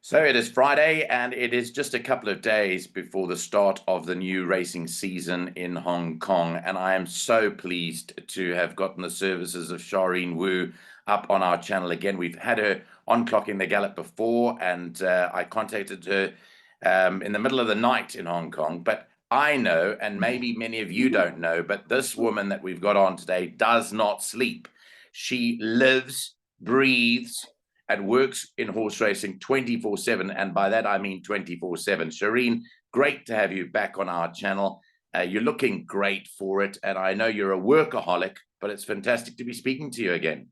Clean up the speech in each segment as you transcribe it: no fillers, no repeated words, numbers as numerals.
So it is Friday, and it is just a couple of days before the start of the new racing season in Hong Kong. And I am so pleased to have gotten the services of Charene Woo up on our channel again. We've had her on Clocking the Gallop before, and I contacted her in the middle of the night in Hong Kong. But I know, and maybe many of you don't know, but this woman that we've got on today does not sleep. She lives, breathes, and works in horse racing 24/7. And by that, I mean 24/7. Charene, great to have you back on our channel. You're looking great for it. And I know you're a workaholic, but it's fantastic to be speaking to you again.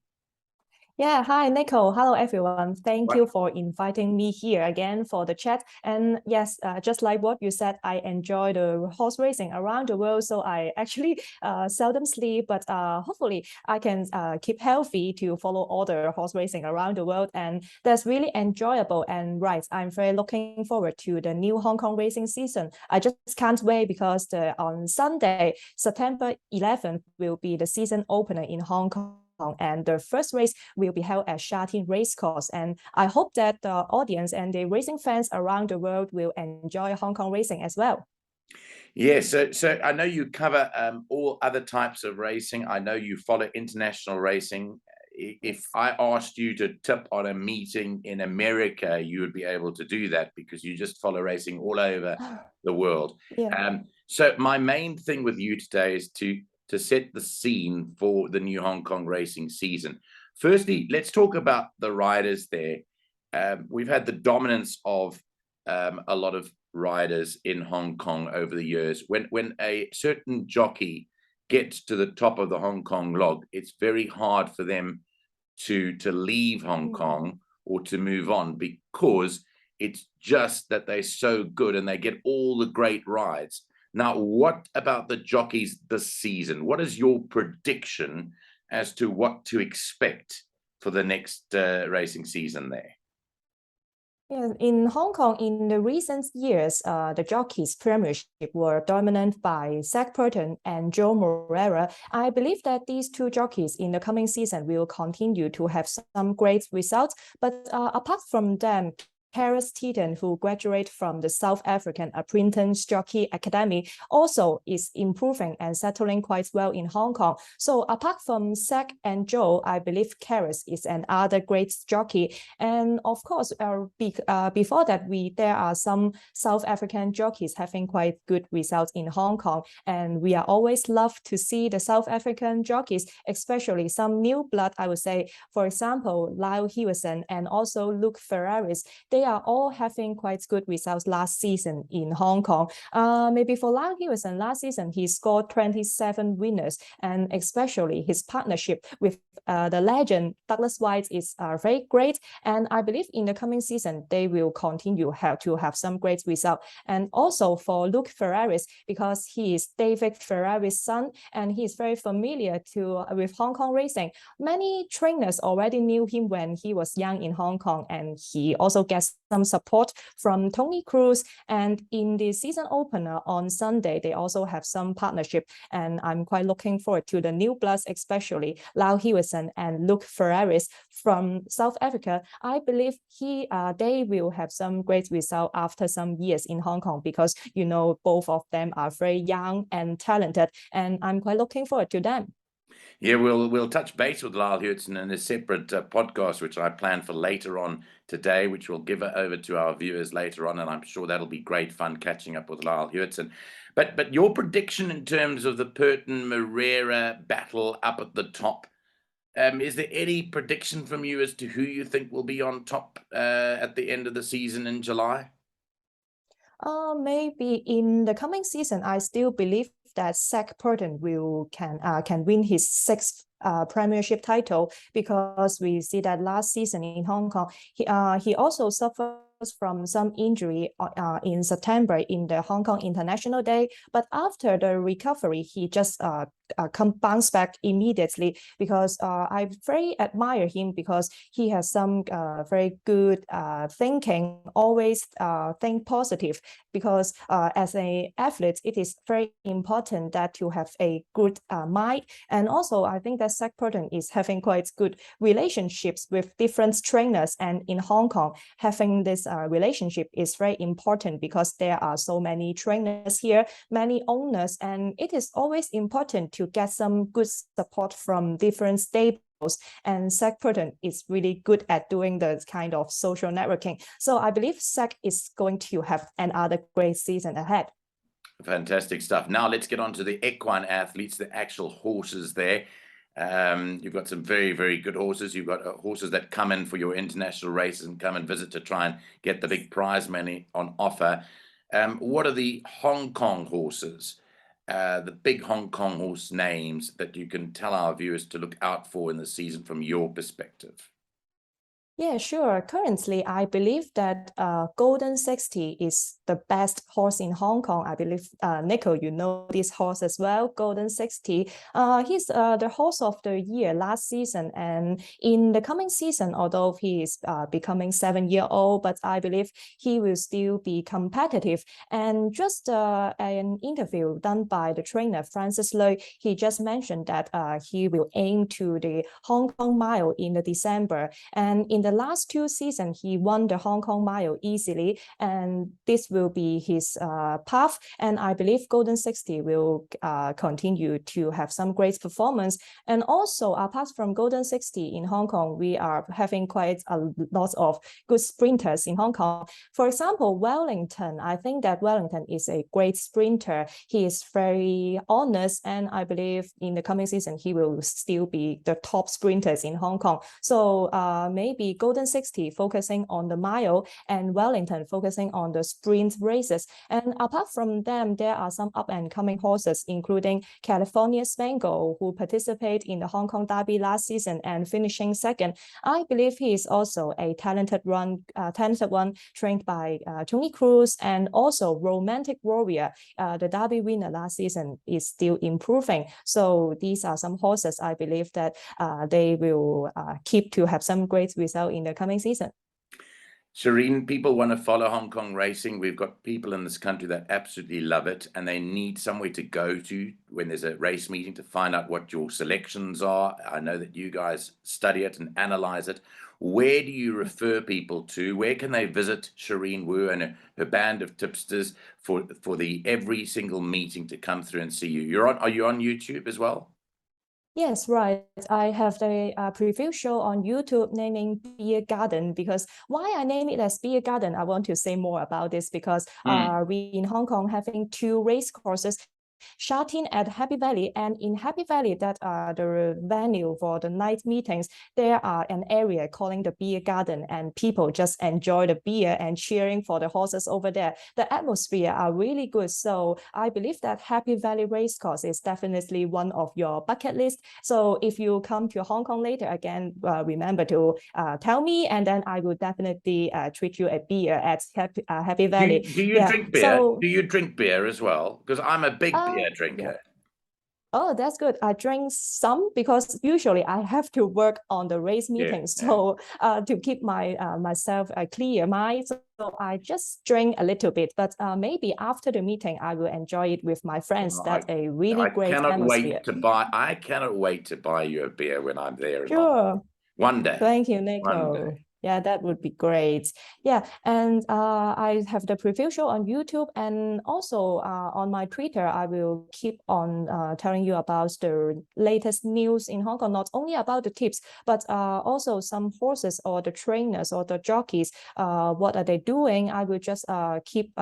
Yeah, hi, Nico. Hello, everyone. Thank What? you for inviting me here again for the chat. And yes, just like what you said, I enjoy the horse racing around the world. So I actually seldom sleep, but hopefully I can keep healthy to follow all the horse racing around the world. And that's really enjoyable. And right, I'm very looking forward to the new Hong Kong racing season. I just can't wait because on Sunday, September 11th, will be the season opener in Hong Kong. And the first race will be held at Charene Racecourse. And I hope that the audience and the racing fans around the world will enjoy Hong Kong racing as well. Yeah, so I know you cover all other types of racing. I know you follow international racing. If Yes. I asked you to tip on a meeting in America, you would be able to do that because you just follow racing all over the world. Yeah. So my main thing with you today is to set the scene for the new Hong Kong racing season. Firstly, let's talk about the riders there. We've had the dominance of a lot of riders in Hong Kong over the years. When a certain jockey gets to the top of the Hong Kong log, it's very hard for them to leave Hong Kong or to move on because it's just that they're so good and they get all the great rides. Now, what about the jockeys this season? What is your prediction as to what to expect for the next racing season there? Yeah, in Hong Kong, in the recent years, the jockeys' premiership were dominant by Zach Burton and Joe Moreira. I believe that these two jockeys in the coming season will continue to have some great results. But apart from them, Paris Teaton, who graduated from the South African Apprentice Jockey Academy, also is improving and settling quite well in Hong Kong. So apart from Zach and Joe, I believe Karis is another great jockey. And of course, before that, there are some South African jockeys having quite good results in Hong Kong. And we are always love to see the South African jockeys, especially some new blood, I would say. For example, Lyle Hewison and also Luke Ferraris. They are all having quite good results last season in Hong Kong. Maybe for Lyle Hewison, last season he scored 27 winners, and especially his partnership with the legend Douglas White is very great. And I believe in the coming season they will continue to have some great results. And also for Luke Ferraris, because he is David Ferraris' son, and he is very familiar with Hong Kong racing. Many trainers already knew him when he was young in Hong Kong, and he also gets some support from Tony Cruz. And in the season opener on Sunday, they also have some partnership. And I'm quite looking forward to the new bloods, especially Lau Hewison and Luke Ferraris from South Africa. I believe they will have some great result after some years in Hong Kong because, you know, both of them are very young and talented. And I'm quite looking forward to them. Yeah, we'll touch base with Lyle Hewson in a separate podcast, which I plan for later on today, which we'll give over to our viewers later on, and I'm sure that'll be great fun catching up with Lyle Hewson. But your prediction in terms of the Burton Moreira battle up at the top, is there any prediction from you as to who you think will be on top at the end of the season in July? Maybe in the coming season, I still believe that Zach Burton can win his sixth premiership title because we see that last season in Hong Kong, he also suffered from some injury in September in the Hong Kong International Day. But after the recovery, he just bounce back immediately because I very admire him because he has some very good thinking, always think positive because as an athlete, it is very important that you have a good mind. And also, I think that Zach Burton is having quite good relationships with different trainers and in Hong Kong, having this relationship is very important because there are so many trainers here, many owners, and it is always important to get some good support from different stables. And SEC Proton is really good at doing the kind of social networking. So I believe SEC is going to have another great season ahead. Fantastic stuff. Now let's get on to the equine athletes, the actual horses there. You've got some very, very good horses. You've got horses that come in for your international races and come and visit to try and get the big prize money on offer. What are the Hong Kong horses, the big Hong Kong horse names that you can tell our viewers to look out for in the season from your perspective? Yeah, sure. Currently, I believe that Golden 60 is the best horse in Hong Kong. I believe, Nico, you know this horse as well, Golden 60. He's the horse of the year last season. And in the coming season, although he is becoming 7-year-old, but I believe he will still be competitive. And just an interview done by the trainer, Francis Lui, he just mentioned that he will aim to the Hong Kong Mile in the December. And in the last 2 seasons, he won the Hong Kong Mile easily, and this will be his path. And I believe Golden 60 will continue to have some great performance. And also, apart from Golden 60 in Hong Kong, we are having quite a lot of good sprinters in Hong Kong. For example, Wellington. I think that Wellington is a great sprinter. He is very honest, and I believe in the coming season, he will still be the top sprinters in Hong Kong. So maybe Golden 60 focusing on the mile and Wellington focusing on the sprint races. And apart from them, there are some up and coming horses, including California Spangle, who participate in the Hong Kong Derby last season and finishing second. I believe he is also a talented one trained by Tony Cruz, and also Romantic Warrior, the Derby winner last season, is still improving. So these are some horses I believe that they will keep to have some great results in the coming season. Charene, people want to follow Hong Kong racing. We've got people in this country that absolutely love it, and they need somewhere to go to when there's a race meeting to find out what your selections are. I know that you guys study it and analyze it. Where do you refer people to? Where can they visit Charene Woo and her band of tipsters for the every single meeting to come through and see you? Are you on YouTube as well? Yes, right. I have the preview show on YouTube naming Beer Garden, because why I name it as Beer Garden, I want to say more about this because we in Hong Kong having 2 race courses, Sha-Tin at Happy Valley, and in Happy Valley that are the venue for the night meetings. There are an area calling the Beer Garden, and people just enjoy the beer and cheering for the horses over there. The atmosphere are really good. So I believe that Happy Valley Racecourse is definitely one of your bucket list. So if you come to Hong Kong later, again, remember to tell me, and then I will definitely treat you a beer at Happy Valley. Do you drink beer? So, do you drink beer as well? Because I'm a big beer drinker. yeah. Oh, that's good. I drink some because usually I have to work on the race meetings. So to keep my myself a clear mind, so I just drink a little bit. But maybe after the meeting, I will enjoy it with my friends. That's a really great atmosphere. I cannot wait to buy you a beer when I'm there in Hong Kong. Sure. One day. Thank you, One Nico. day. Yeah, that would be great. Yeah, and I have the preview show on YouTube, and also on my Twitter, I will keep on telling you about the latest news in Hong Kong, not only about the tips, but also some horses or the trainers or the jockeys, what are they doing? I will just keep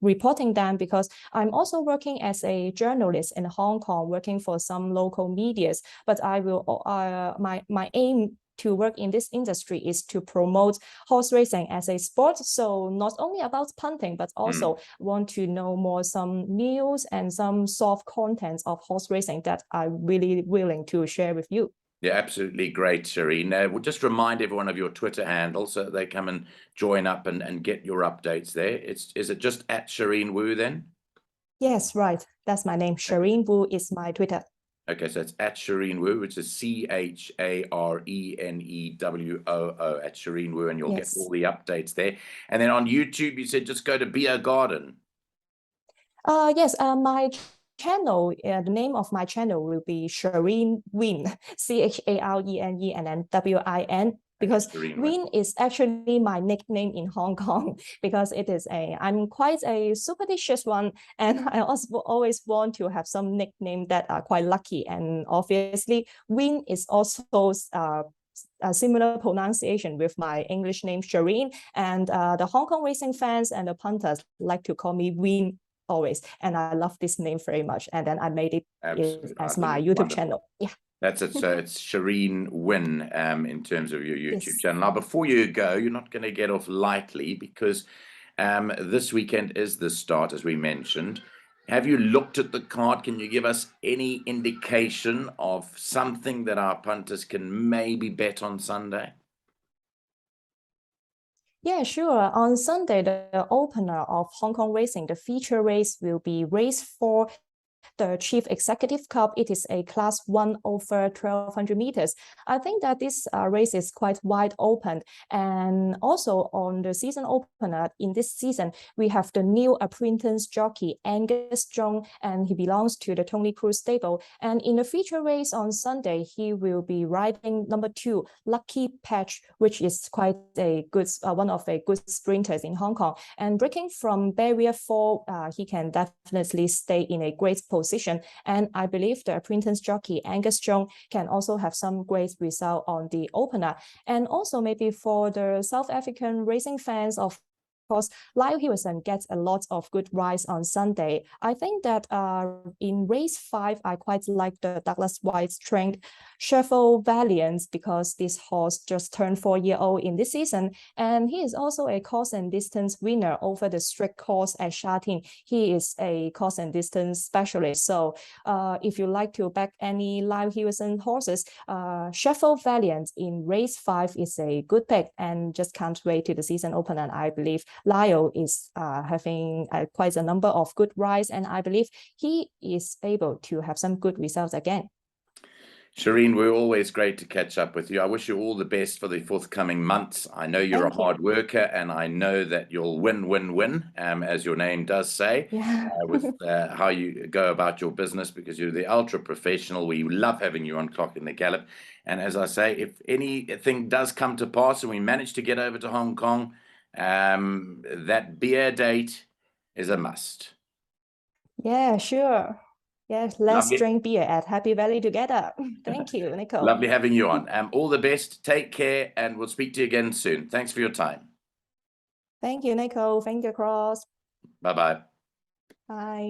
reporting them, because I'm also working as a journalist in Hong Kong, working for some local medias, but I will, my aim to work in this industry is to promote horse racing as a sport. So not only about punting, but also want to know more some news and some soft contents of horse racing that I'm really willing to share with you. Yeah, absolutely great, Charene. We'll just remind everyone of your Twitter handle so that they come and join up and get your updates there. Is it just at Charene Woo then? Yes, right. That's my name. Charene Woo is my Twitter. Okay, so it's at Charene Woo, which is CHARENEWOO at Charene Woo, and you'll get all the updates there. And then on YouTube, you said just go to Beer Garden. Yes, my channel, the name of my channel will be Charene Win, CHARENE, and then WIN. because Charene Woo. Win is actually my nickname in Hong Kong because I'm quite a superstitious one, and I also always want to have some nickname that are quite lucky. And obviously, Win is also a similar pronunciation with my English name Charene, and the Hong Kong racing fans and the punters like to call me Win always, and I love this name very much. And then I made it as my YouTube channel. Yeah. That's it. So it's Charene Win in terms of your YouTube Yes. channel. Now, before you go, you're not going to get off lightly because this weekend is the start, as we mentioned. Have you looked at the card? Can you give us any indication of something that our punters can maybe bet on Sunday? Yeah, sure. On Sunday, the opener of Hong Kong Racing, the feature race will be race 4, the Chief Executive Cup. It is a class 1 over 1,200 meters. I think that this race is quite wide open. And also on the season opener in this season, we have the new apprentice jockey, Angus Jung, and he belongs to the Tony Cruz stable. And in the feature race on Sunday, he will be riding number 2, Lucky Patch, which is quite a good, one of the good sprinters in Hong Kong. And breaking from barrier 4, he can definitely stay in a great position. And I believe the apprentice jockey Angus Jung can also have some great result on the opener. And also maybe for the South African racing fans, of course, Lyle Hewison gets a lot of good rides on Sunday. I think that in race 5, I quite like the Douglas White's trained Shuffle Valiant because this horse just turned 4-year-old in this season. And he is also a course and distance winner over the strict course at Sha Tin. He is a course and distance specialist. So if you like to back any Lyle Hewison horses, Shuffle Valiant in race 5 is a good pick, and just can't wait to the season opener. And I believe Lyle is having quite a number of good rides, and I believe he is able to have some good results again. Charene, we're always great to catch up with you. I wish you all the best for the forthcoming months. I know you're a hard worker, and I know that you'll win, as your name does say, with how you go about your business, because you're the ultra professional. We love having you on Clock in the Gallop. And as I say, if anything does come to pass and we manage to get over to Hong Kong, that beer date is a must. Yeah, sure. Yes, let's drink beer at Happy Valley together. Thank you, Nico. Lovely having you on. All the best. Take care, and we'll speak to you again soon. Thanks for your time. Thank you, Nico. Finger crossed. Bye-bye. Bye.